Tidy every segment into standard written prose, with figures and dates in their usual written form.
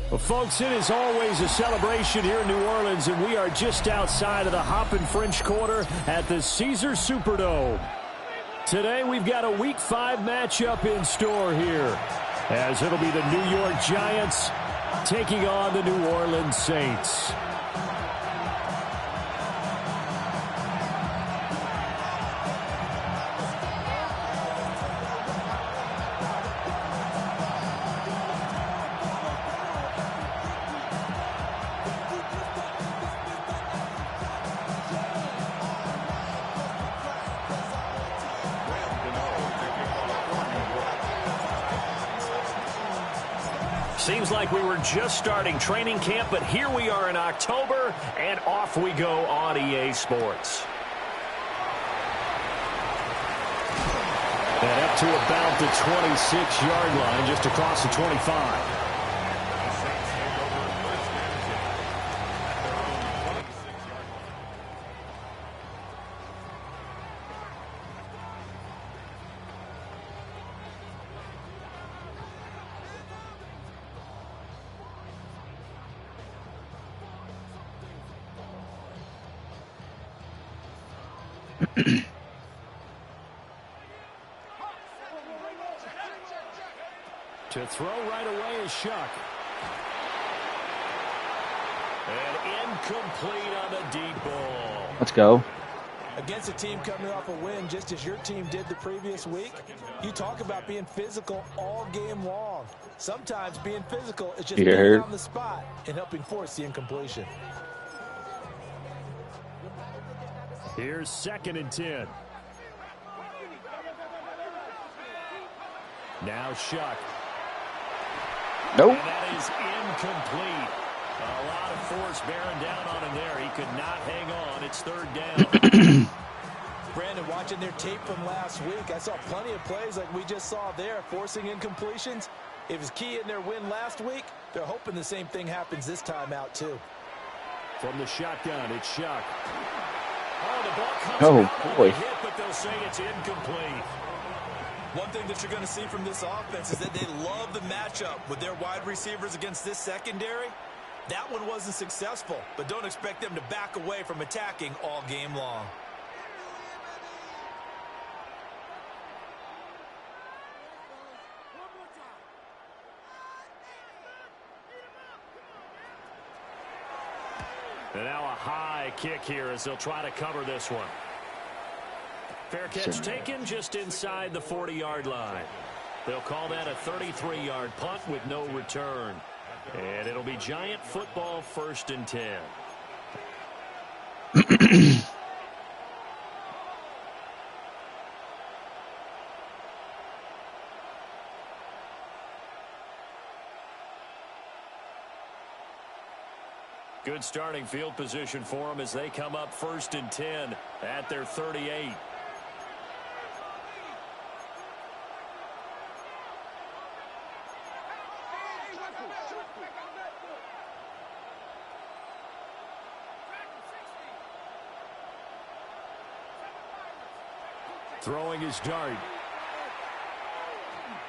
Well, folks, it is always a celebration here in New Orleans, and we are just outside of the Hoppin' French Quarter at the Caesars Superdome. Today, we've got a Week 5 matchup in store here, as it'll be the New York Giants taking on the New Orleans Saints. Seems like we were just starting training camp, but here we are in October, and off we go on EA Sports. And up to about the 26-yard line, just across the 25. To throw right away is Shuck. And incomplete on the deep ball. Let's go. Against a team coming off a win just as your team did the previous week, you talk about being physical all game long. Sometimes being physical is just being on the spot and helping force the incompletion. Here's 2nd and 10. Now Shuck. Nope. And that is incomplete. A lot of force bearing down on him there. He could not hang on. It's 3rd down. Brandon, watching their tape from last week, I saw plenty of plays like we just saw there, forcing incompletions. It was key in their win last week. They're hoping the same thing happens this time out, too. From the shotgun, it's Shuck. Oh, the ball comes out with a hit, but they'll say it's incomplete. One thing that you're going to see from this offense is that they love the matchup with their wide receivers against this secondary. That one wasn't successful, but don't expect them to back away from attacking all game long. And now a high kick here as they'll try to cover this one. Fair catch taken just inside the 40-yard line. They'll call that a 33-yard punt with no return. And it'll be Giant football, 1st and 10. Good starting field position for them as they come up 1st and 10 at their 38. Throwing his dart.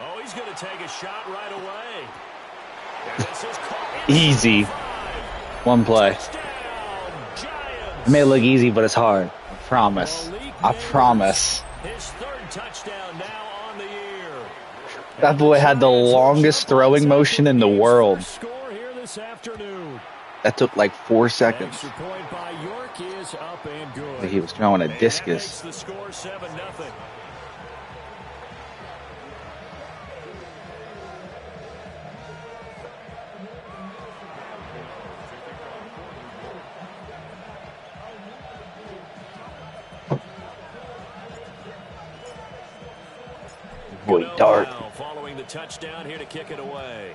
Oh, he's going to take a shot right away. And this is caught. Easy. One play. It may look easy, but it's hard. I promise. I promise. His 3rd touchdown now on the year. That boy had the longest throwing motion in the world. That took like 4 seconds. Like he was throwing a discus. The score 7-0. Boy, dart. Following the touchdown here to kick it away.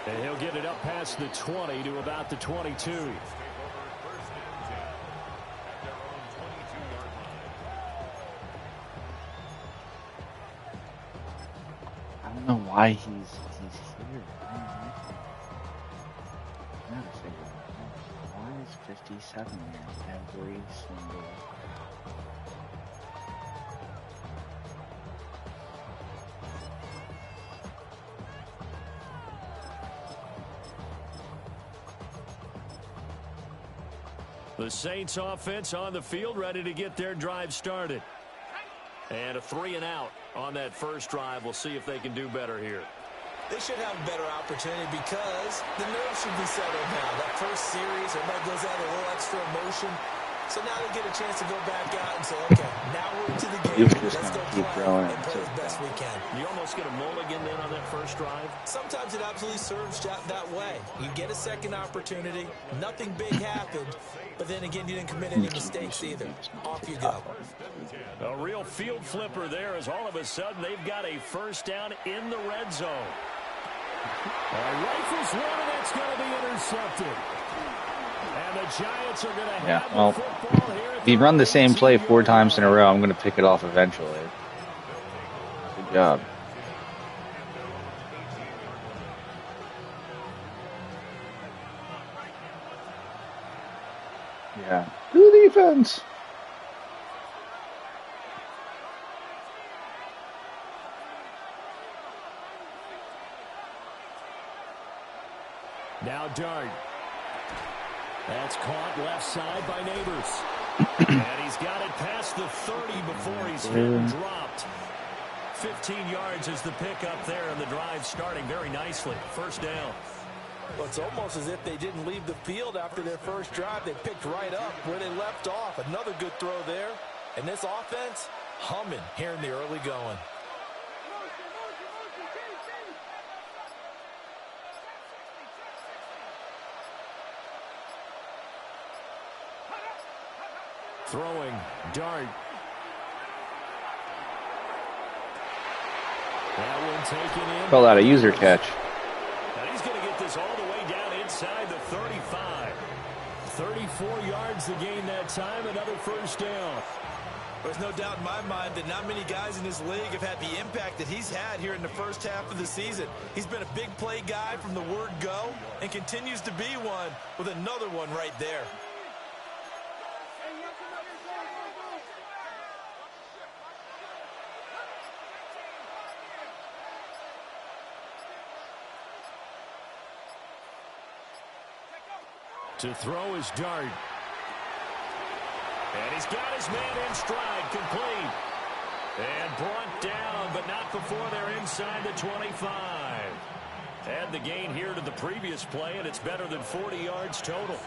And he'll get it up past the 20 to about the 22. I don't know why he's here. Why is 57 here every single The Saints offense on the field, ready to get their drive started. And a 3-and-out on that first drive. We'll see if they can do better here. They should have a better opportunity because the nerves should be settled now. That first series, everybody goes out a little extra emotion. So now they get a chance to go back out and say, okay, now we're into the game. Let's go play and play as best we can. You almost get a mulligan then on that first drive. Sometimes it absolutely serves that way. You get a second opportunity. Nothing big happened. But then again, you didn't commit any mistakes either. Off you go. A real field flipper there as all of a sudden they've got a first down in the red zone. Rifles one, and that's going to be intercepted. And the Giants are going to have the football here. If you run the same play 4 times in a row, I'm going to pick it off eventually. Good job. Yeah. Good defense. Now Dart. That's caught left side by Neighbors. And he's got it past the 30 before he's hit and dropped. 15 yards is the pickup there, and the drive starting very nicely. First down. Well, it's almost as if they didn't leave the field after their first drive. They picked right up where they left off. Another good throw there. And this offense, humming here in the early going. Throwing, Dart. That one taken in. Call that a user catch. And he's going to get this all the way down inside the 35. 34 yards the gain that time, another first down. There's no doubt in my mind that not many guys in this league have had the impact that he's had here in the first half of the season. He's been a big play guy from the word go and continues to be one with another one right there. To throw his Dart. And he's got his man in stride, complete. And brought down, but not before they're inside the 25. Add the gain here to the previous play, and it's better than 40 yards total.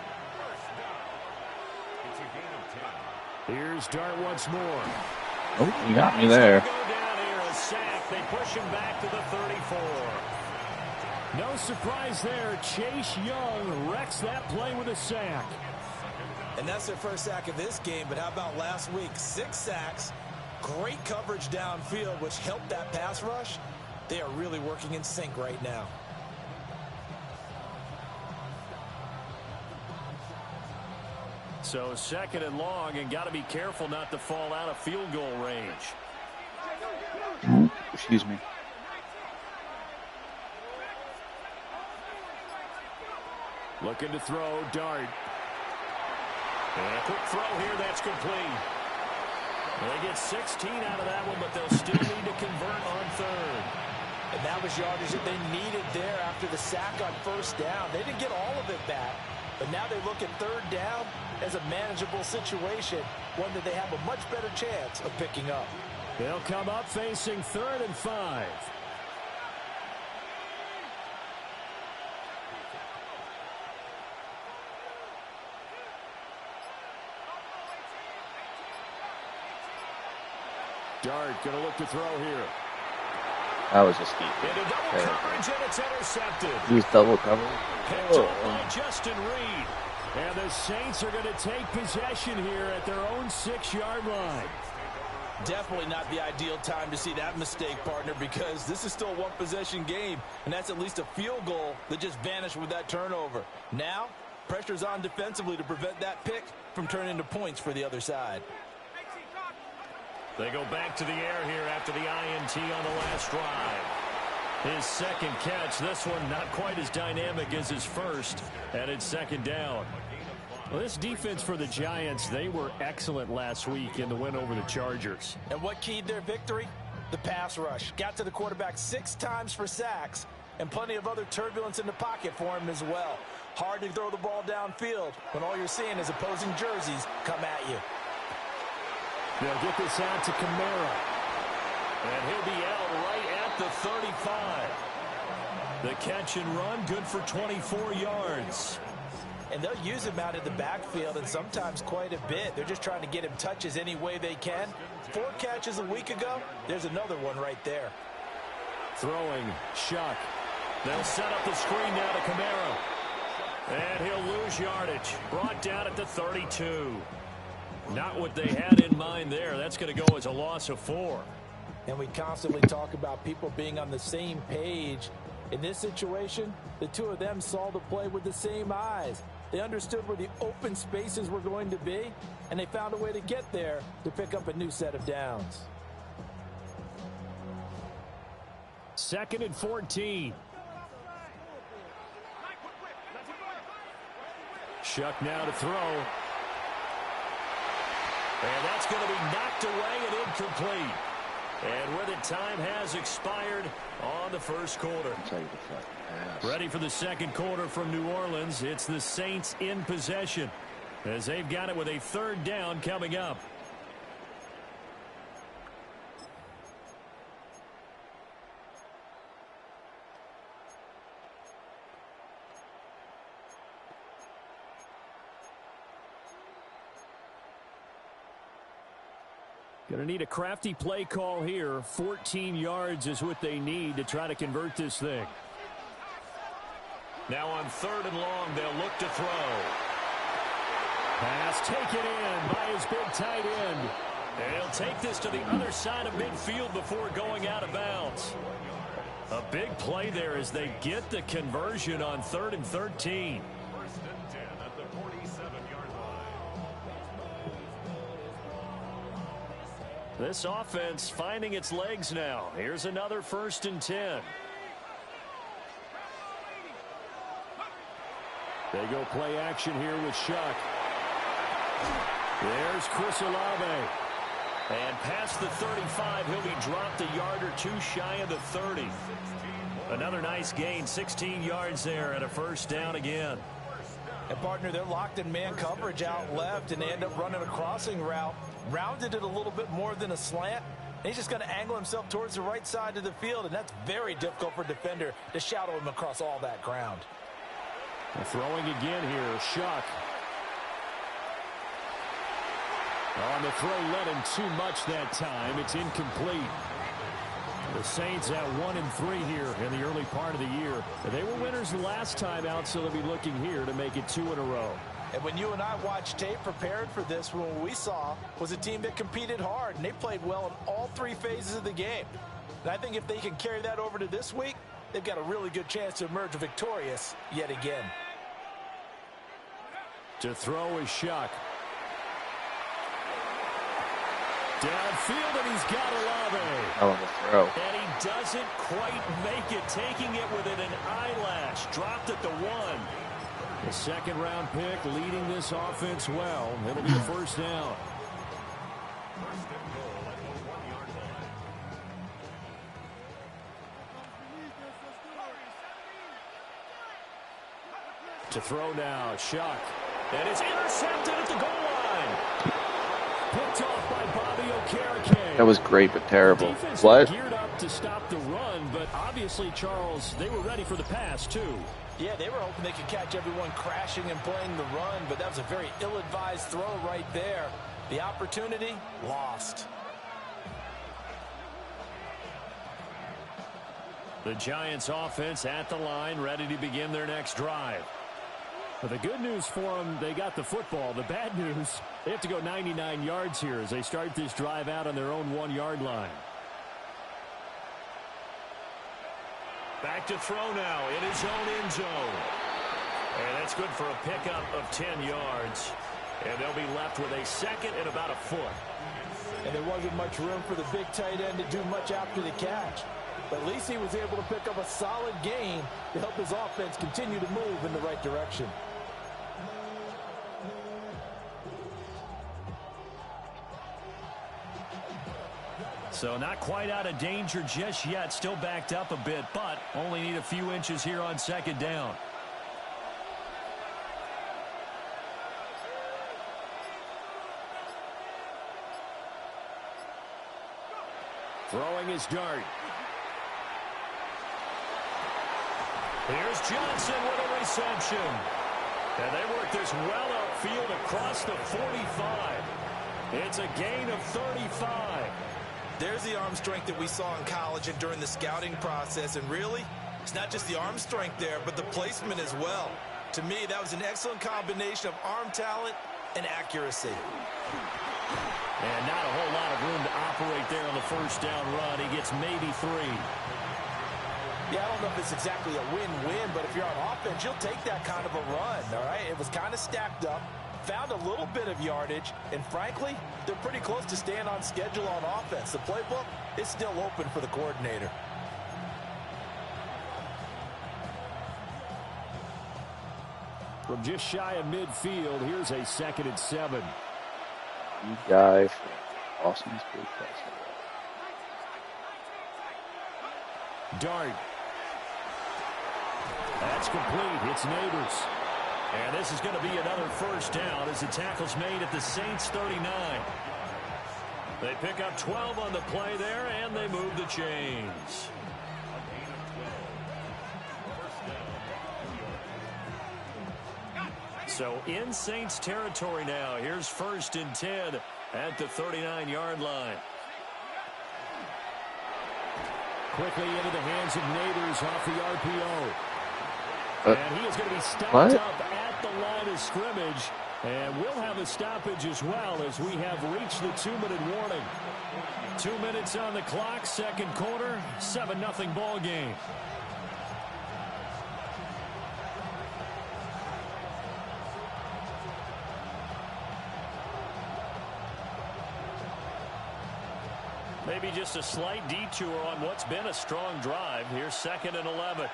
Here's Dart once more. Oh, you got me there. Go down here, a sack. They push him back to the 34. No surprise there. Chase Young wrecks that play with a sack. And that's their first sack of this game, but how about last week? 6 sacks, great coverage downfield, which helped that pass rush. They are really working in sync right now. So 2nd and long, and got to be careful not to fall out of field goal range. Excuse me. Looking to throw, Dart. And a quick throw here, that's complete. They get 16 out of that one, but they'll still need to convert on 3rd. And that was yardage that they needed there after the sack on first down. They didn't get all of it back, but now they look at 3rd down as a manageable situation, one that they have a much better chance of picking up. They'll come up facing 3rd and 5. Dart going to look to throw here. That was a steep. Into double coverage, and it's intercepted. He was double covered. Picked up by Justin Reed. And the Saints are going to take possession here at their own 6-yard line. Definitely not the ideal time to see that mistake, partner, because this is still a one-possession game, and that's at least a field goal that just vanished with that turnover. Now, pressure's on defensively to prevent that pick from turning into points for the other side. They go back to the air here after the INT on the last drive. His 2nd catch, this one not quite as dynamic as his first, and it's 2nd down. Well, this defense for the Giants, they were excellent last week in the win over the Chargers. And what keyed their victory? The pass rush. Got to the quarterback 6 times for sacks, and plenty of other turbulence in the pocket for him as well. Hard to throw the ball downfield when all you're seeing is opposing jerseys come at you. They'll get this out to Kamara. And he'll be out right at the 35. The catch and run, good for 24 yards. And they'll use him out in the backfield, and sometimes quite a bit. They're just trying to get him touches any way they can. 4 catches a week ago. There's another one right there. Throwing, Shuck. They'll set up the screen now to Kamara. And he'll lose yardage. Brought down at the 32. Not what they had in mind there. That's going to go as a loss of 4. And we constantly talk about people being on the same page. In this situation, the two of them saw the play with the same eyes. They understood where the open spaces were going to be, and they found a way to get there to pick up a new set of downs. 2nd and 14. Shuck now to throw. And that's going to be knocked away and incomplete. And where the time has expired on the first quarter. Ready for the second quarter from New Orleans. It's the Saints in possession as they've got it with a 3rd down coming up. Going to need a crafty play call here. 14 yards is what they need to try to convert this thing. Now on 3rd and long, they'll look to throw. Pass taken in by his big tight end. And he'll take this to the other side of midfield before going out of bounds. A big play there as they get the conversion on 3rd and 13. This offense finding its legs now. Here's another 1st and 10. They go play action here with Shuck. There's Chris Olave. And past the 35, he'll be dropped a yard or 2 shy of the 30. Another nice gain, 16 yards there and a 1st down again. And partner, they're locked in man coverage out left, and they end up running a crossing route. Rounded it a little bit more than a slant. And he's just going to angle himself towards the right side of the field, and that's very difficult for a defender to shadow him across all that ground. Throwing again here, Shuck. On the throw, let him too much that time. It's incomplete. The Saints at 1-3 here in the early part of the year. They were winners last time out, so they'll be looking here to make it 2 in a row. And when you and I watched tape prepared for this, what we saw was a team that competed hard, and they played well in all 3 phases of the game. And I think if they can carry that over to this week, they've got a really good chance to emerge victorious yet again. To throw is Shuck. Downfield, and he's got Olave. Hell of a throw. And he doesn't quite make it, taking it within an eyelash. Dropped at the 1. The 2nd-round pick leading this offense well. It'll be a 1st down. To throw now, Shuck. And it's intercepted at the goal line. Picked off by Bobby Okereke. That was great, but terrible. What? Geared up to stop the run, but obviously, Charles, they were ready for the pass, too. Yeah, they were hoping they could catch everyone crashing and playing the run, but that was a very ill-advised throw right there. The opportunity, lost. The Giants offense at the line, ready to begin their next drive. But the good news for them, they got the football. The bad news, they have to go 99 yards here as they start this drive out on their own 1-yard line. Back to throw now in his own end zone. And that's good for a pickup of 10 yards. And they'll be left with a 2nd and about a foot. And there wasn't much room for the big tight end to do much after the catch. But at least he was able to pick up a solid gain to help his offense continue to move in the right direction. So not quite out of danger just yet. Still backed up a bit, but only need a few inches here on second down. Throwing his dart. Here's Johnson with a reception. And they work this well upfield across the 45. It's a gain of 35. There's the arm strength that we saw in college and during the scouting process. And really, it's not just the arm strength there, but the placement as well. To me, that was an excellent combination of arm talent and accuracy. And not a whole lot of room to operate there on the first down run. He gets maybe 3. Yeah, I don't know if it's exactly a win-win, but if you're on offense, you'll take that kind of a run, all right? It was kind of stacked up, found a little bit of yardage, and frankly, they're pretty close to staying on schedule on offense. The playbook is still open for the coordinator. From just shy of midfield, here's a 2nd and 7. You guy from Austin State. Dart. That's complete. It's Neighbors. And this is going to be another first down as the tackle's made at the Saints 39. They pick up 12 on the play there, and they move the chains. So in Saints territory now. Here's 1st and 10 at the 39-yard line. Quickly into the hands of Neighbors off the RPO. And he is going to be stopped up at the line of scrimmage. And we'll have a stoppage as well as we have reached the 2-minute warning. 2 minutes on the clock, 2nd quarter, 7-0 ball game. Maybe just a slight detour on what's been a strong drive. Here's 2nd and 11.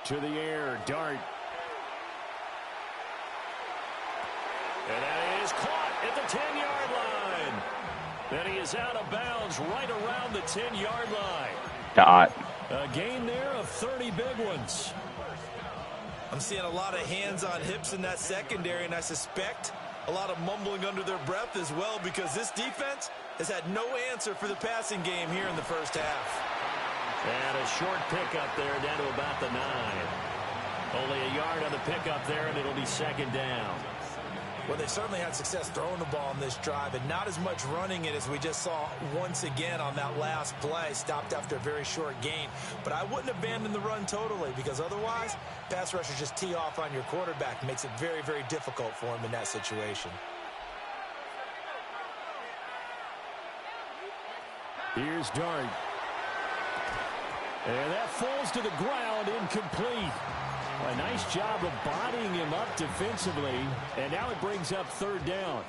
To the air, Dart. And that is caught at the 10-yard line. Then he is out of bounds right around the 10-yard line. Dot. A gain there of 30 big ones. I'm seeing a lot of hands on hips in that secondary, and I suspect a lot of mumbling under their breath as well, because this defense has had no answer for the passing game here in the first half. And a short pickup there down to about the 9. Only a yard on the pickup there, and it'll be 2nd down. Well, they certainly had success throwing the ball on this drive, and not as much running it as we just saw once again on that last play. Stopped after a very short gain. But I wouldn't abandon the run totally, because otherwise, pass rushers just tee off on your quarterback. Makes it very, very difficult for him in that situation. Here's Dart. And that falls to the ground, incomplete. A nice job of bodying him up defensively, and now it brings up 3rd down.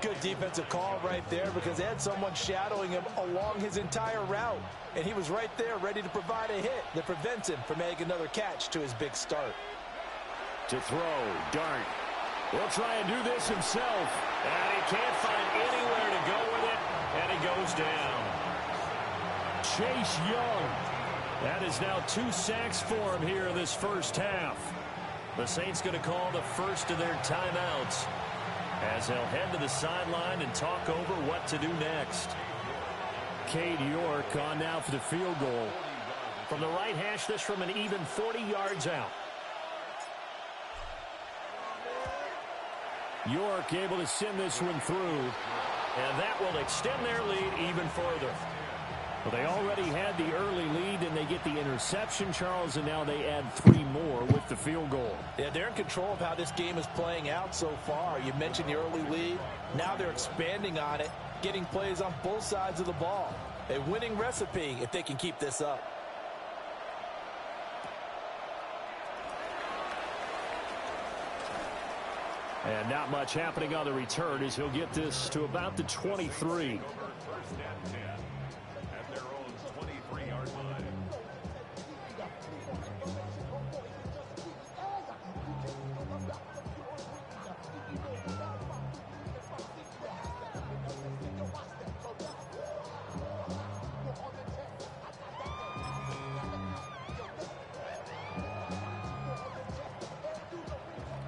Good defensive call right there, because they had someone shadowing him along his entire route, and he was right there ready to provide a hit that prevents him from making another catch to his big start. To throw, Dart. He'll try and do this himself, and he can't find anywhere to go with it, and he goes down. Chase Young. That is now 2 sacks for him here in this first half. The Saints going to call the first of their timeouts as they'll head to the sideline and talk over what to do next. Cade York on now for the field goal. From the right hash, this from an even 40 yards out. York able to send this one through, and that will extend their lead even further. Well, they already had the early lead, and they get the interception, Charles, and now they add 3 more with the field goal. Yeah, they're in control of how this game is playing out so far. You mentioned the early lead. Now they're expanding on it, getting plays on both sides of the ball. A winning recipe if they can keep this up. And not much happening on the return as he'll get this to about the 23.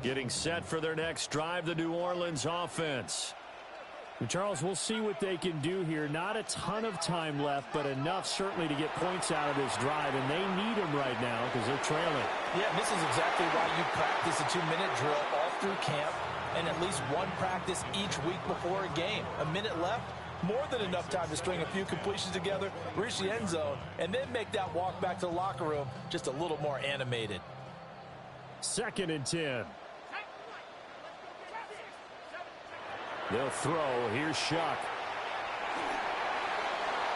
Getting set for their next drive, the New Orleans offense. Charles, we'll see what they can do here. Not a ton of time left, but enough certainly to get points out of this drive, and they need them right now because they're trailing. Yeah, this is exactly why you practice a 2-minute drill all through camp and at least one practice each week before a game. A minute left, more than enough time to string a few completions together, reach the end zone, and then make that walk back to the locker room just a little more animated. 2nd and 10. They'll throw. Here's Shuck.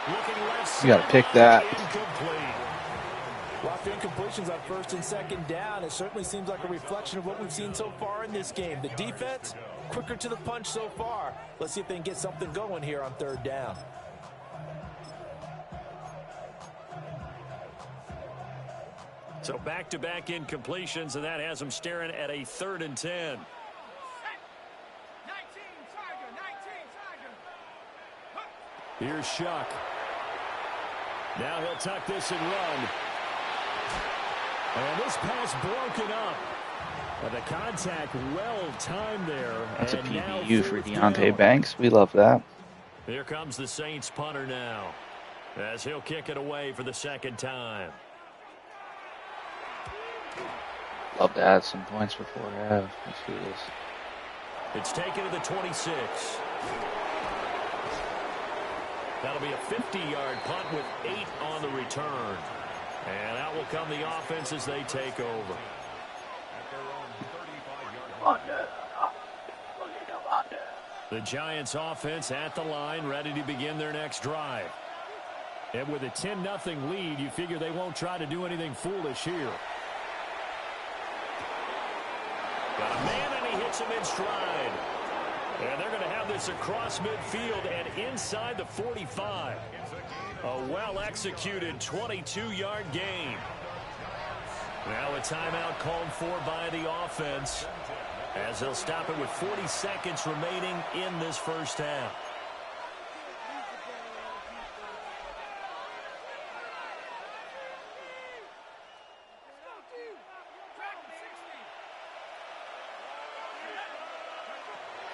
Looking left. You got to pick that. Incomplete. Lots of incompletions on 1st and 2nd down. It certainly seems like a reflection of what we've seen so far in this game. The defense, quicker to the punch so far. Let's see if they can get something going here on 3rd down. So back-to-back incompletions, and that has them staring at a 3rd and 10. Here's Shuck. Now he'll tuck this and run. And this pass broken up. But the contact well-timed there. That's a PBU for Deontay Banks. We love that. Here comes the Saints punter now, as he'll kick it away for the 2nd time. Love to add some points before half. Let's do this. It's taken to the 26. That'll be a 50-yard punt with 8 on the return. And out will come the offense as they take over. The Giants offense at the line, ready to begin their next drive. And with a 10-0 lead, you figure they won't try to do anything foolish here. Got a man, and he hits him in stride. And they're going to have this across midfield and inside the 45. A well-executed 22-yard gain. Now a timeout called for by the offense, as they'll stop it with 40 seconds remaining in this first half.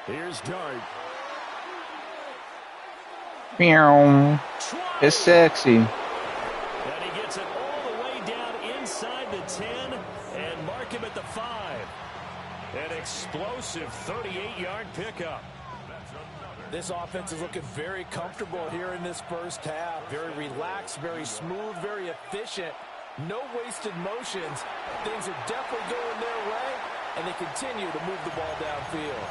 Here's Dart. Meow. It's sexy. And he gets it all the way down inside the 10 and mark him at the 5. An explosive 38-yard pickup. This offense is looking very comfortable here in this first half. Very relaxed, very smooth, very efficient. No wasted motions. Things are definitely going their way, and they continue to move the ball downfield.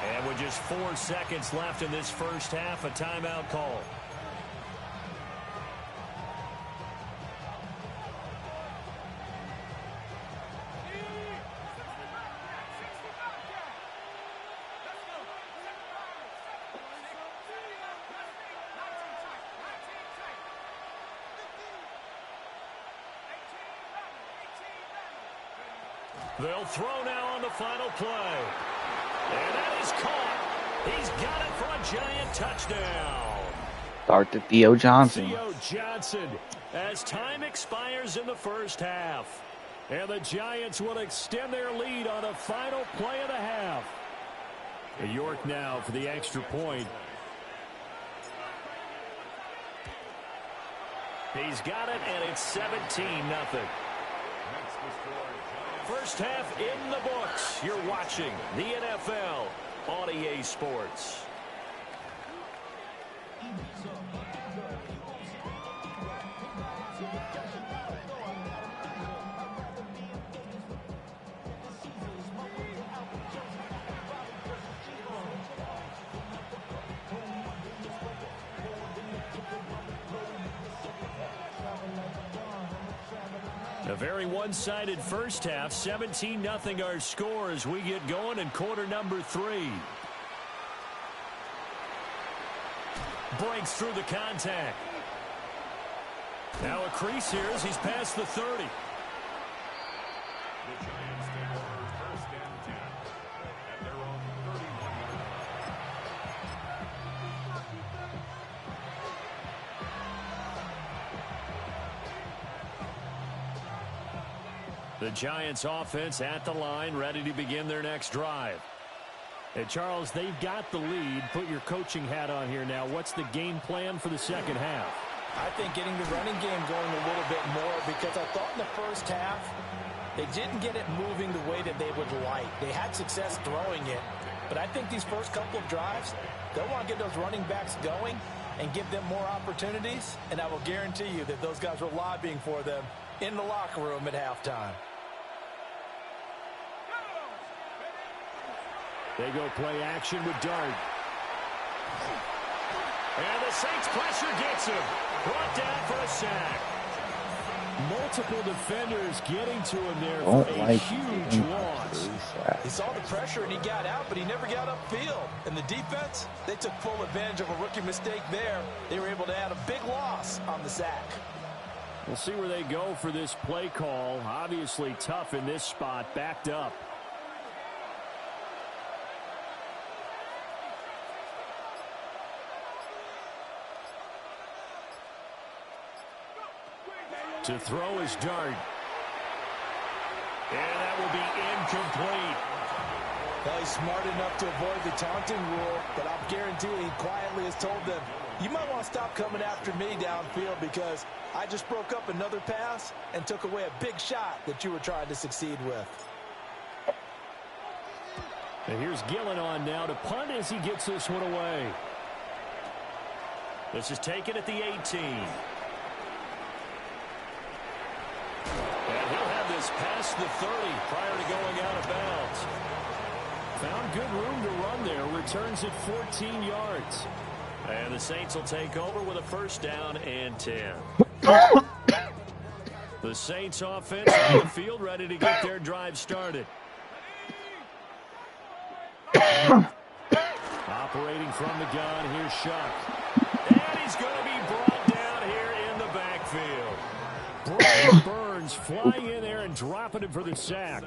And with just 4 seconds left in this first half, a timeout call. They'll throw now on the final play. And that is caught. He's got it for a Giant touchdown. Start to Theo Johnson. Theo Johnson, as time expires in the first half. And the Giants will extend their lead on the final play of the half. York now for the extra point. He's got it, and it's 17-0. First half in the books. You're watching the NFL on EA Sports. A very one-sided first half. 17-0 our score as we get going in quarter number 3. Breaks through the contact. Now a crease here as he's past the 30. The Giants offense at the line, ready to begin their next drive. And Charles, they've got the lead. Put your coaching hat on here now. What's the game plan for the second half? I think getting the running game going a little bit more, because I thought in the first half they didn't get it moving the way that they would like. They had success throwing it, but I think these first couple of drives, they'll want to get those running backs going and give them more opportunities, and I will guarantee you that those guys were lobbying for them in the locker room at halftime. They go play action with Dart. And the Saints pressure gets him. Brought down for a sack. Multiple defenders getting to him there for a huge loss. He saw the pressure and he got out, but he never got upfield. And the defense, they took full advantage of a rookie mistake there. They were able to add a big loss on the sack. We'll see where they go for this play call. Obviously tough in this spot, backed up. To throw is Dart. And that will be incomplete. Well, he's smart enough to avoid the taunting rule, but I'll guarantee he quietly has told them, you might want to stop coming after me downfield because I just broke up another pass and took away a big shot that you were trying to succeed with. And here's Gillen on now to punt as he gets this one away. This is taken at the 18. And he'll have this past the 30 prior to going out of bounds. Found good room to run there. Returns it 14 yards. And the Saints will take over with a first down and 10. The Saints offense on the field ready to get their drive started. Operating from the gun, here's Shuck. And he's going to be brought down here in the backfield. Brian Burns flying in there and dropping him for the sack.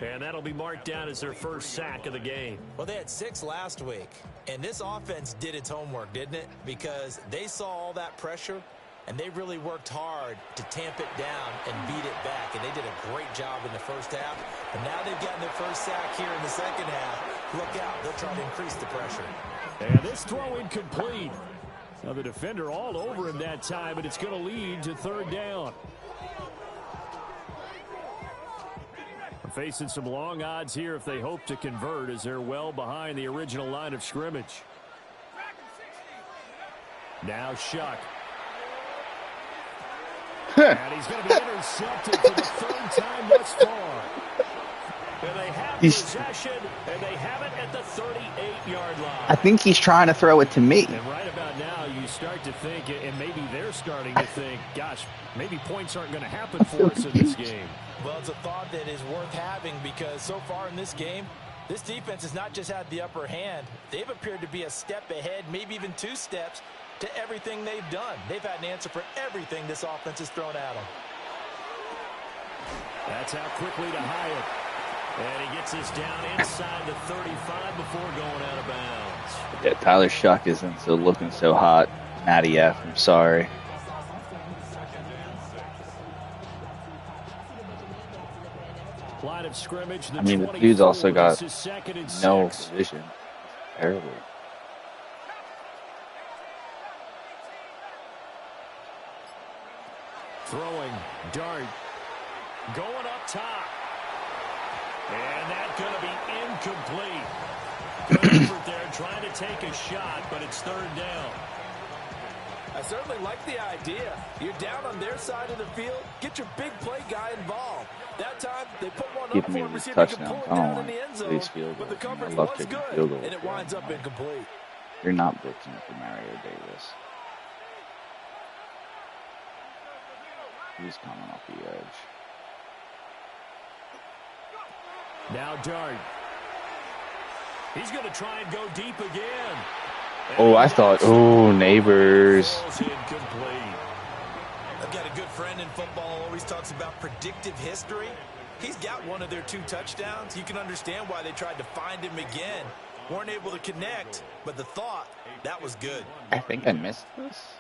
And that'll be marked down as their first sack of the game. Well, they had 6 last week, and this offense did its homework, didn't it? Because they saw all that pressure, and they really worked hard to tamp it down and beat it back. And they did a great job in the first half. And now they've gotten their first sack here in the second half. Look out. They'll try to increase the pressure. And this throw incomplete. Now the defender all over him that time, and it's going to lead to third down. Facing some long odds here if they hope to convert, as they're well behind the original line of scrimmage. Now Shuck. And he's going to be intercepted for the third time thus far. And they have possession, and they have it at the 38-yard line. I think he's trying to throw it to me. And right about now, you start to think, and maybe they're starting to think, gosh, maybe points aren't going to happen for us in this game. Well, it's a thought that is worth having because so far in this game, this defense has not just had the upper hand. They've appeared to be a step ahead, maybe even 2 steps, to everything they've done. They've had an answer for everything this offense has thrown at them. That's out quickly to Hyatt. And he gets this down inside the 35 before going out of bounds. Yeah, Tyler Shuck isn't so looking so hot. Matty F, I'm sorry. Line of scrimmage, I mean, the dude's also got no position. Terrible. Throwing, Dart, going up top. And that's going to be incomplete. Good effort there trying to take a shot, but it's third down. I certainly like the idea. You're down on their side of the field. Get your big play guy involved. That time, they put one up for him. Receiver can pull it down in the end zone, but the coverage was good, and it winds up incomplete. You're not blitzing for Mario Davis. He's coming off the edge. Now Dart. He's going to try and go deep again. Oh, I thought, oh, neighbors. Incomplete. I've got a good friend in football, always talks about predictive history. He's got one of their 2 touchdowns. You can understand why they tried to find him again. Weren't able to connect, but the thought, that was good. I think I missed this.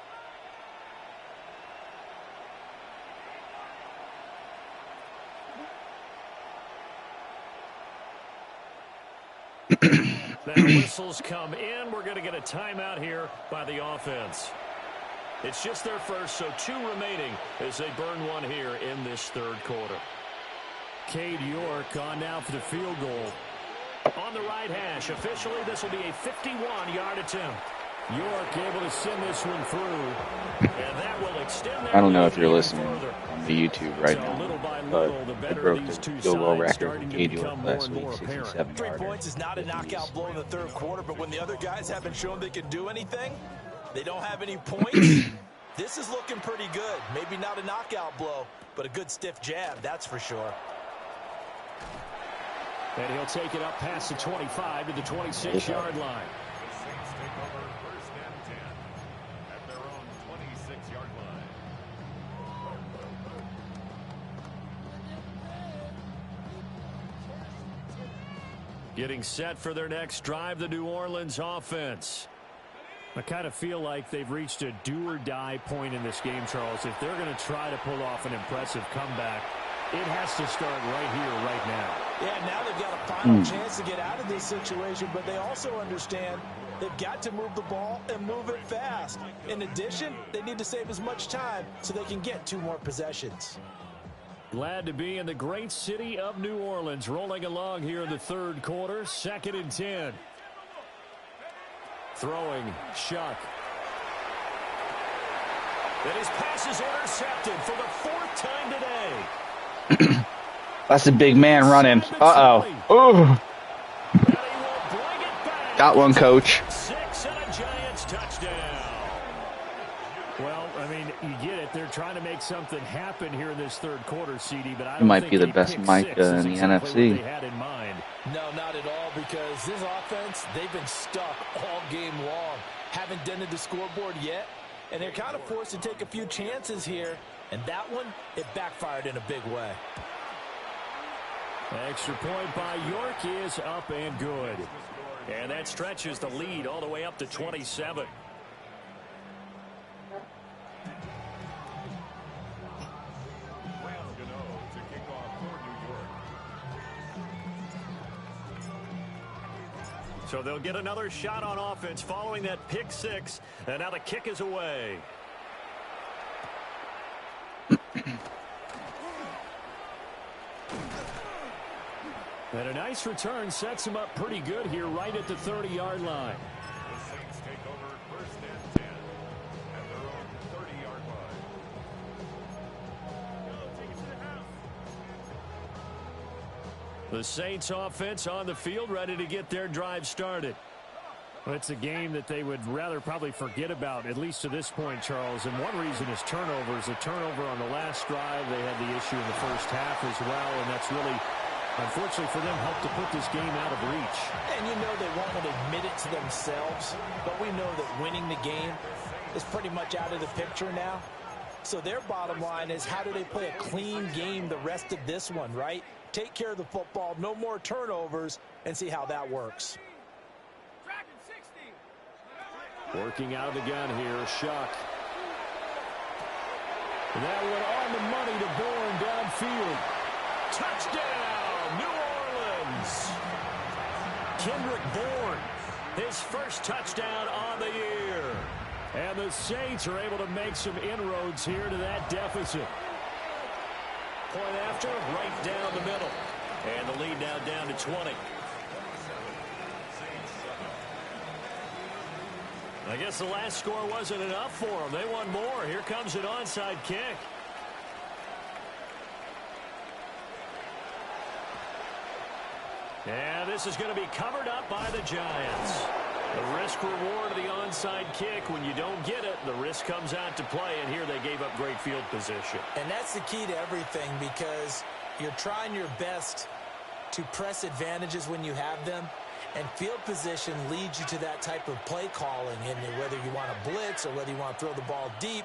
Now whistles come in. We're going to get a timeout here by the offense. It's just their first, so 2 remaining as they burn one here in this third quarter. Cade York on now for the field goal. On the right hash. Officially, this will be a 51-yard attempt. York able to send this one through. And that will extend their I don't know if lead you're even listening further. on the YouTube right So now, little by but little, the I better broke these the two field goal sides record starting from to Cade York become more last and week, more apparent. 67 3 yarder. points is not a knockout blow in the third quarter, but when the other guys haven't shown they can do anything, they don't have any points. This is looking pretty good. Maybe not a knockout blow, but a good stiff jab, that's for sure. And he'll take it up past the 25 to the 26-yard line. Getting set for their next drive, the New Orleans offense. I kind of feel like they've reached a do-or-die point in this game, Charles. If they're going to try to pull off an impressive comeback, it has to start right here, right now. Yeah, now they've got a final chance to get out of this situation, but they also understand they've got to move the ball and move it fast. In addition, they need to save as much time so they can get 2 more possessions. Glad to be in the great city of New Orleans, rolling along here in the third quarter, 2nd and 10. Throwing, Shuck. And his pass is intercepted for the 4th time today. That's a big man running. Uh-oh. Ooh. Got one, coach. 6 and a Giants touchdown. Well, I mean, you get it. They're trying to make something happen here in this third quarter, CD, but I don't might think be the a best pick Micah six is in the exactly NFC. what they had in mind. No, not at all, because this offense, they've been stuck all game long. Haven't dented the scoreboard yet, and they're kind of forced to take a few chances here, and that one, it backfired in a big way. Extra point by York is up and good. And that stretches the lead all the way up to 27. So they'll get another shot on offense following that pick 6. And now the kick is away. And a nice return sets him up pretty good here right at the 30-yard line. The Saints take over 1st and 10 at their own 30-yard line. The Saints offense on the field ready to get their drive started. Well, it's a game that they would rather probably forget about, at least to this point, Charles. And one reason is turnovers. A turnover on the last drive. They had the issue in the first half as well, and that's really, unfortunately for them, helped to put this game out of reach. And you know they won't admit it to themselves, but we know that winning the game is pretty much out of the picture now. So their bottom line is, how do they play a clean game the rest of this one, right? Take care of the football, no more turnovers, and see how that works. Working out of the gun here, Shuck. And that went on the money to Bourne downfield. Touchdown, New Orleans. Kendrick Bourne, his first touchdown on the year. And the Saints are able to make some inroads here to that deficit. Point after, right down the middle. And the lead now down to 20. I guess the last score wasn't enough for them. They want more. Here comes an onside kick. And this is going to be covered up by the Giants. The risk-reward of the onside kick. When you don't get it, the risk comes out to play, and here they gave up great field position. And that's the key to everything, because you're trying your best to press advantages when you have them. And field position leads you to that type of play calling, and whether you want to blitz or whether you want to throw the ball deep,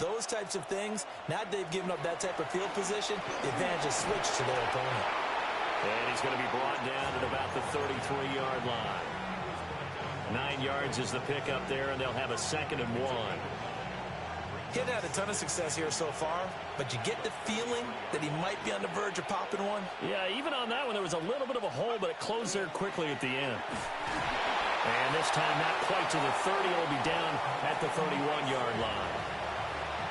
those types of things. Now that they've given up that type of field position, the advantage is switched to their opponent. And he's going to be brought down at about the 33-yard line. 9 yards is the pickup there, and they'll have a 2nd and 1. He hadn't had a ton of success here so far, but you get the feeling that he might be on the verge of popping one. Yeah, even on that one, there was a little bit of a hole, but it closed there quickly at the end. And this time, not quite to the 30. It'll be down at the 31-yard line.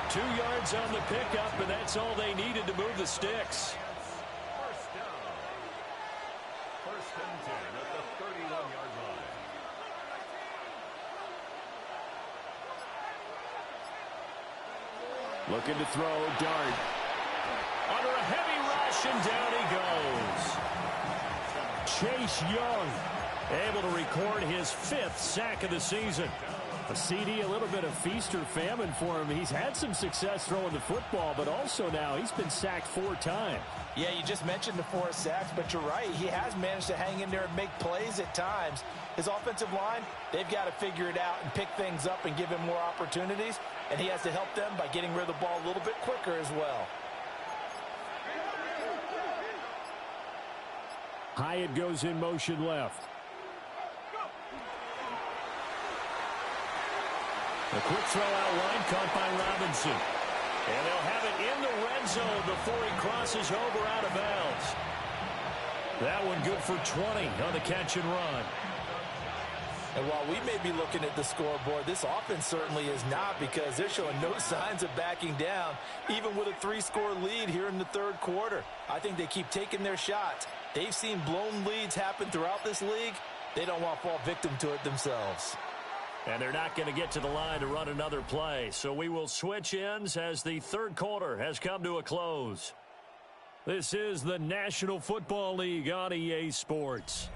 2 yards on the pickup, and that's all they needed to move the sticks. First down. First and 10 at the 31-yard line. Looking to throw, Dart. Under a heavy rush, and down he goes. Chase Young able to record his 5th sack of the season. A CD, a little bit of feast or famine for him. He's had some success throwing the football, but also now he's been sacked 4 times. Yeah, you just mentioned the 4 sacks, but you're right. He has managed to hang in there and make plays at times. His offensive line, they've got to figure it out and pick things up and give him more opportunities, and he has to help them by getting rid of the ball a little bit quicker as well. Hyatt goes in motion left. A quick throw out line, caught by Robinson. And they'll have it in the red zone before he crosses over out of bounds. That one good for 20 on the catch and run. And while we may be looking at the scoreboard, this offense certainly is not, because they're showing no signs of backing down, even with a 3-score lead here in the 3rd quarter. I think they keep taking their shots. They've seen blown leads happen throughout this league. They don't want to fall victim to it themselves. And they're not going to get to the line to run another play. So we will switch ends as the 3rd quarter has come to a close. This is the National Football League on EA Sports.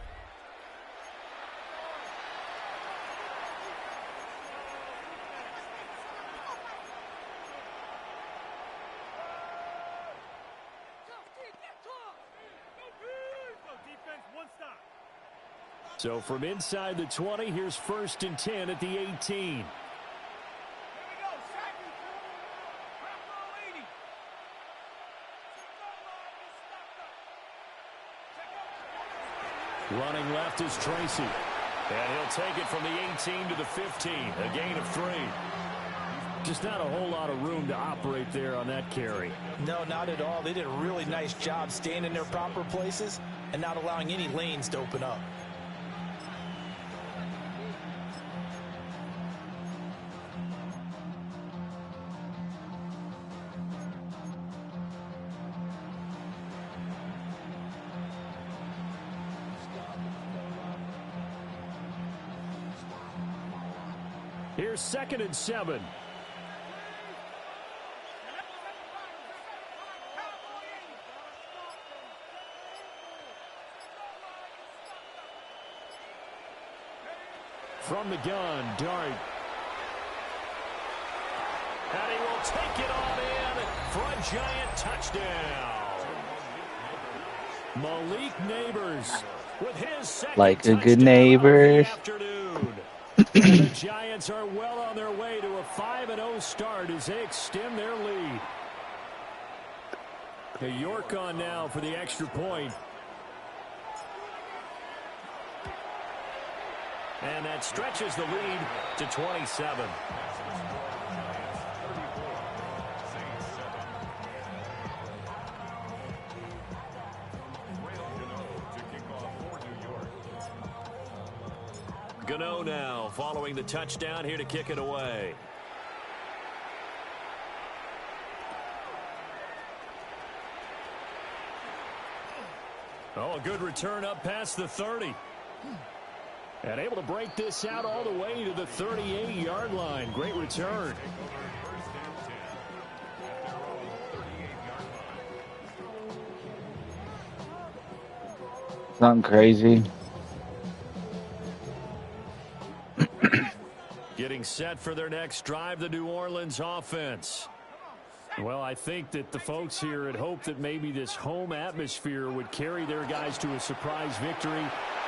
So from inside the 20, here's 1st and 10 at the 18. Running left is Tracy. And he'll take it from the 18 to the 15, a gain of 3. Just not a whole lot of room to operate there on that carry. No, not at all. They did a really nice job staying in their proper places and not allowing any lanes to open up. Here's 2nd and 7. From the gun, Dart. And he will take it on in for a giant touchdown. Malik Neighbors with his 2nd Like a good touchdown neighbor. of the afternoon. The Giants are well on their way to a 5-0 start as they extend their lead. York on now for the extra point. And that stretches the lead to 27. Gano now following the touchdown here to kick it away. Oh, a good return up past the 30. And able to break this out all the way to the 38-yard line. Great return. Something crazy. Getting set for their next drive, the New Orleans offense. Well, I think that the folks here had hoped that maybe this home atmosphere would carry their guys to a surprise victory,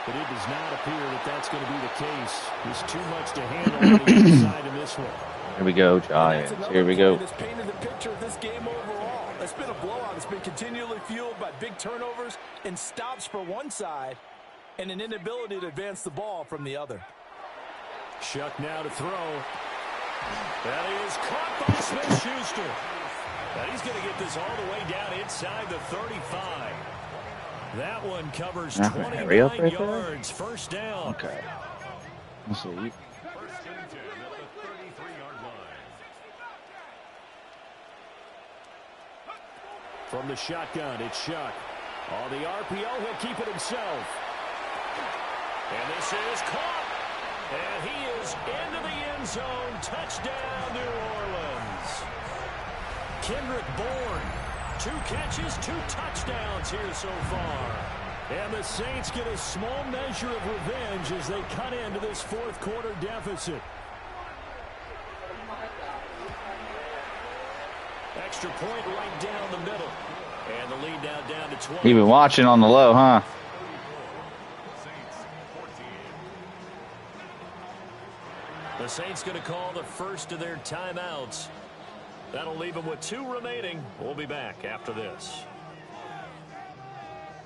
but it does not appear that that's going to be the case. There's too much to handle on the inside in this one. Here we go, Giants. Here we go. It's painted the picture of this game overall. It's been a blowout. It's been continually fueled by big turnovers and stops for one side and an inability to advance the ball from the other. Shuck now to throw. That is caught by Smith-Schuster. And he's going to get this all the way down inside the 35. That one covers 29 right yards. First down. Okay. Let's see. First and 10 at the 33-yard line. From the shotgun, it's Shuck. On the RPO, he'll keep it himself. And this is caught. And he is into the end zone. Touchdown, New Orleans. Kendrick Bourne, 2 catches, 2 touchdowns here so far. And the Saints get a small measure of revenge as they cut into this fourth quarter deficit. Extra point right down the middle. And the lead now down to 20. You've been watching on the low, huh? The Saints going to call the first of their timeouts. That'll leave them with 2 remaining. We'll be back after this.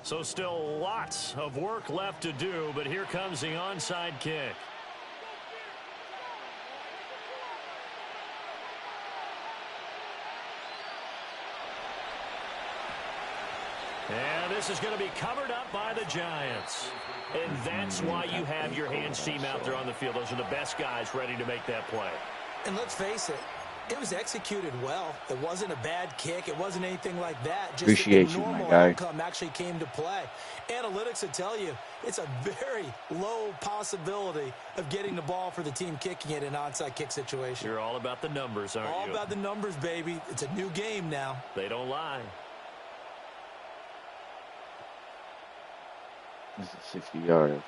So still lots of work left to do, but here comes the onside kick. And this is going to be covered up by the Giants. And that's why you have your hands team out there on the field. Those are the best guys ready to make that play. And let's face it, it was executed well. It wasn't a bad kick. It wasn't anything like that. Just Appreciate the you, my normal guy. outcome actually came to play. Analytics will tell you it's a very low possibility of getting the ball for the team kicking it in an onside kick situation. You're all about the numbers, aren't you? All about the numbers, baby. It's a new game now. They don't lie. This is 60-yard.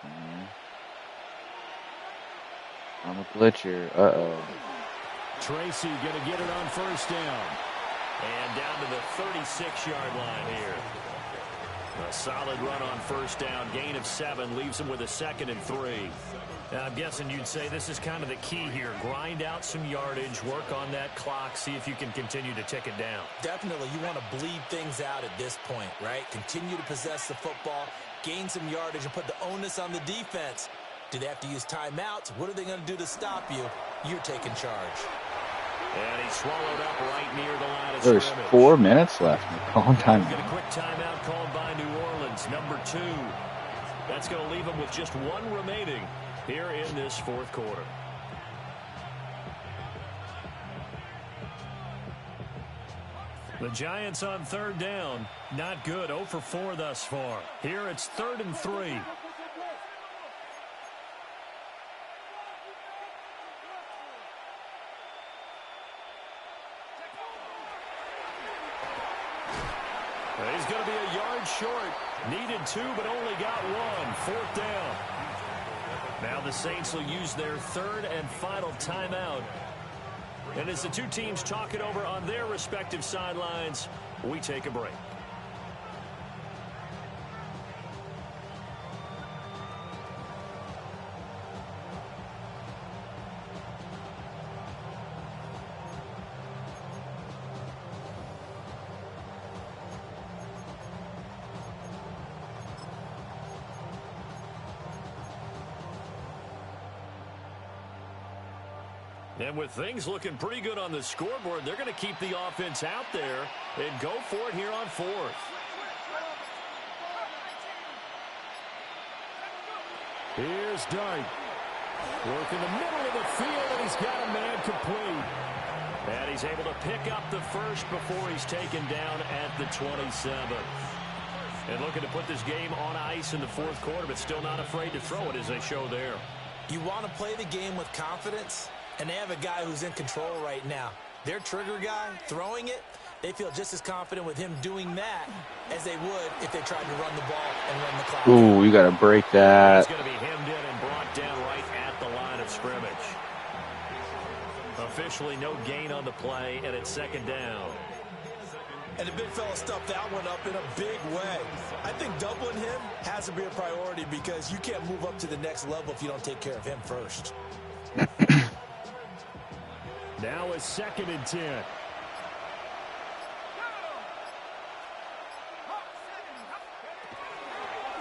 I'm a glitcher. Uh-oh. Tracy going to get it on first down. And down to the 36-yard line here. A solid run on first down. Gain of 7 leaves him with a 2nd and 3. Now, I'm guessing you'd say this is kind of the key here. Grind out some yardage, work on that clock, see if you can continue to tick it down. Definitely, you want to bleed things out at this point, right? Continue to possess the football, gain some yardage, and put the onus on the defense. Do they have to use timeouts? What are they going to do to stop you? You're taking charge. And he swallowed up right near the line of There's scrimmage. 4 minutes left. Calling time. Get a quick timeout called by New Orleans, number 2. That's going to leave them with just 1 remaining here in this fourth quarter. The Giants on third down. Not good. 0 for 4 thus far. Here it's 3rd and 3. He's going to be a yard short. Needed 2, but only got 1. 4th down. Now the Saints will use their 3rd and final timeout. And as the 2 teams talk it over on their respective sidelines, we take a break. And with things looking pretty good on the scoreboard, they're going to keep the offense out there and go for it here on 4th. Here's Dart. Work in the middle of the field, and he's got a man complete. And he's able to pick up the first before he's taken down at the 27th. And looking to put this game on ice in the fourth quarter, but still not afraid to throw it as they show there. You want to play the game with confidence? And they have a guy who's in control right now. Their trigger guy, throwing it, they feel just as confident with him doing that as they would if they tried to run the ball and run the clock. Ooh, you got to break that. He's going to be hemmed in and brought down right at the line of scrimmage. Officially no gain on the play, and it's 2nd down. And the big fella stuffed that one up in a big way. I think doubling him has to be a priority because you can't move up to the next level if you don't take care of him first. Now it's 2nd and 10.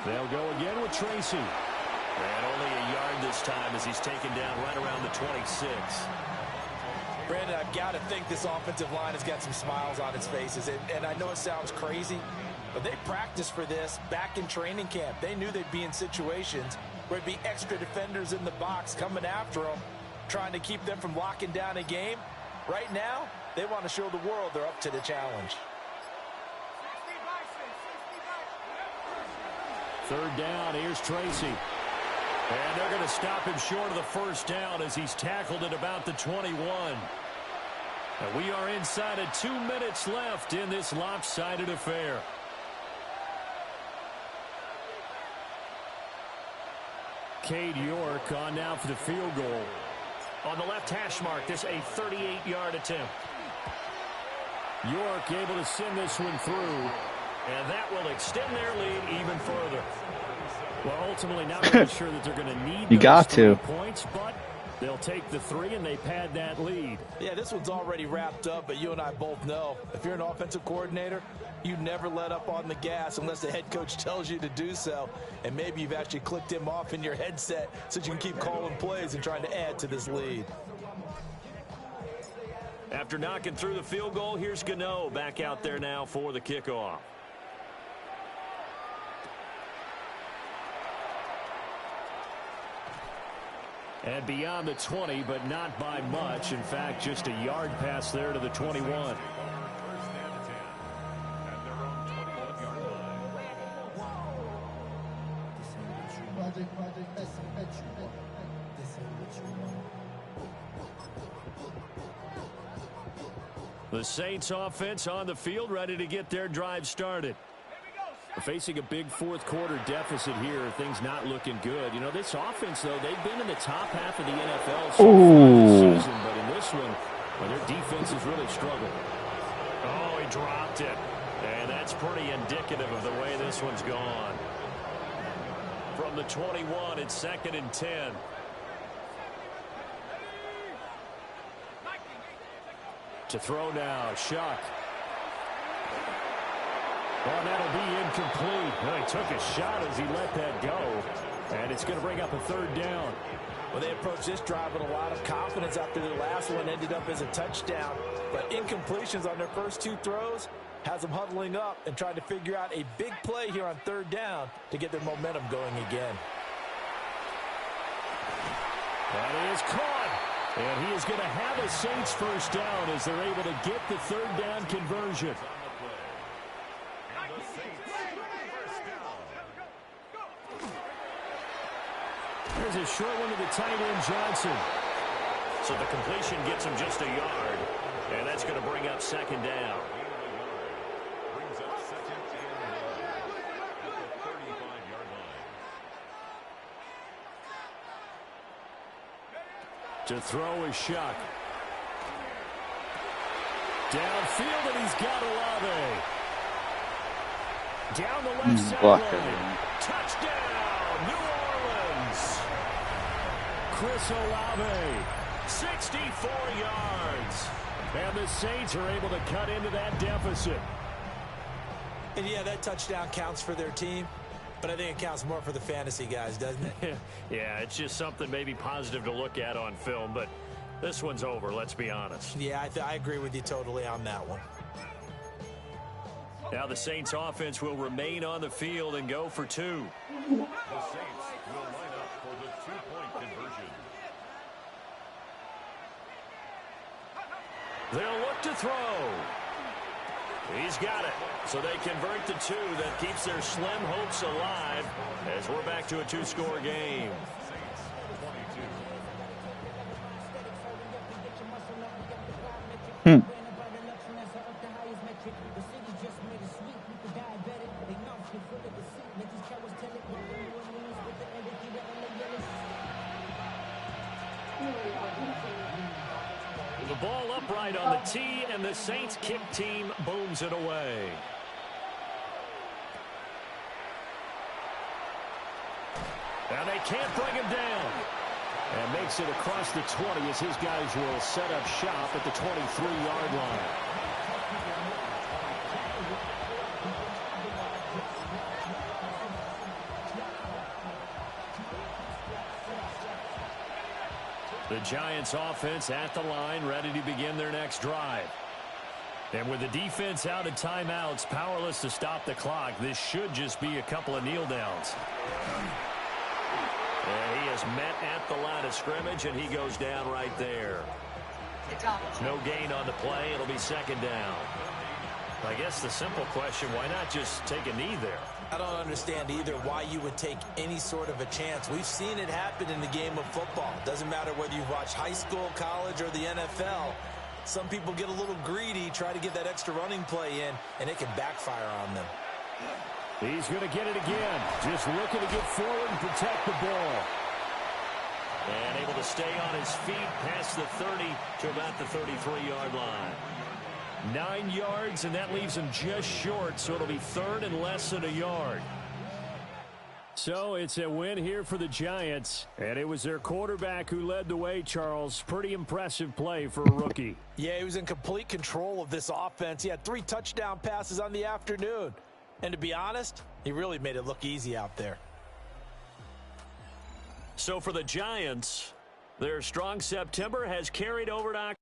They'll go again with Tracy. And only a yard this time as he's taken down right around the 26. Brandon, I've got to think this offensive line has got some smiles on its faces. And I know it sounds crazy, but they practiced for this back in training camp. They knew they'd be in situations where there'd be extra defenders in the box coming after them, trying to keep them from locking down a game. Right now, they want to show the world they're up to the challenge. Third down, here's Tracy. And they're going to stop him short of the first down as he's tackled at about the 21. And we are inside of 2 minutes left in this lopsided affair. Cade York on now for the field goal. On the left hash mark, this a 38-yard attempt. York able to send this one through, and that will extend their lead even further. Well, ultimately, not really sure that they're going to need those 3 points, but they'll take the 3 and they pad that lead. Yeah, this one's already wrapped up, but you and I both know if you're an offensive coordinator, you never let up on the gas unless the head coach tells you to do so. And maybe you've actually clicked him off in your headset so you can keep calling plays and trying to add to this lead. After knocking through the field goal, here's Gano back out there now for the kickoff. And beyond the 20, but not by much. In fact, just a yard pass there to the 21. The Saints offense on the field, ready to get their drive started. Facing a big fourth quarter deficit here, things not looking good. You know, this offense, though, they've been in the top half of the NFL so far this season, but in this one, well, their defense has really struggled. Oh, he dropped it. And that's pretty indicative of the way this one's gone. From the 21, it's 2nd and 10. To throw now, Shuck. Oh, that'll be incomplete. Well, he took a shot as he let that go. And it's going to bring up a 3rd down. Well, they approached this drive with a lot of confidence after their last one ended up as a touchdown. But incompletions on their first 2 throws has them huddling up and trying to figure out a big play here on 3rd down to get their momentum going again. That is caught. And he is going to have a Saints first down as they're able to get the 3rd down conversion. There's a short one to the tight end, Johnson. So the completion gets him just a yard. And that's going to bring up 2nd down. Brings up 2nd and 9 at the 35-yard line. To throw is Shuck. Downfield, and he's got Olave. Down the left sideline. Touchdown, New Orleans. Chris Olave, 64 yards. And the Saints are able to cut into that deficit. And yeah, that touchdown counts for their team, but I think it counts more for the fantasy guys, doesn't it? Yeah, it's just something maybe positive to look at on film, but this one's over, let's be honest. Yeah, I agree with you totally on that one. Now the Saints offense will remain on the field and go for 2. The Saints will line up for the 2-point conversion. They'll look to throw. He's got it. So they convert the 2. That keeps their slim hopes alive as we're back to a 2-score game. Saints 22. The ball upright on the tee, and the Saints kick team booms it away. And they can't bring him down. And makes it across the 20 as his guys will set up shop at the 23-yard line. The The Giants offense at the line, ready to begin their next drive. And with the defense out of timeouts, powerless to stop the clock, this should just be a couple of kneel downs. And he is met at the line of scrimmage, and he goes down right there. No gain on the play. It'll be second down. I guess the simple question, why not just take a knee there? I don't understand either why you would take any sort of a chance. We've seen it happen in the game of football. Doesn't matter whether you watch high school, college, or the NFL. Some people get a little greedy, try to get that extra running play in, and it can backfire on them. He's going to get it again. Just looking to get forward and protect the ball. And able to stay on his feet past the 30 to about the 33-yard line. 9 yards, and that leaves him just short, so it'll be third and less than a yard. So it's a win here for the Giants, and it was their quarterback who led the way, Charles. Pretty impressive play for a rookie. Yeah, he was in complete control of this offense. He had 3 touchdown passes on the afternoon. And to be honest, he really made it look easy out there. So for the Giants, their strong September has carried over to October.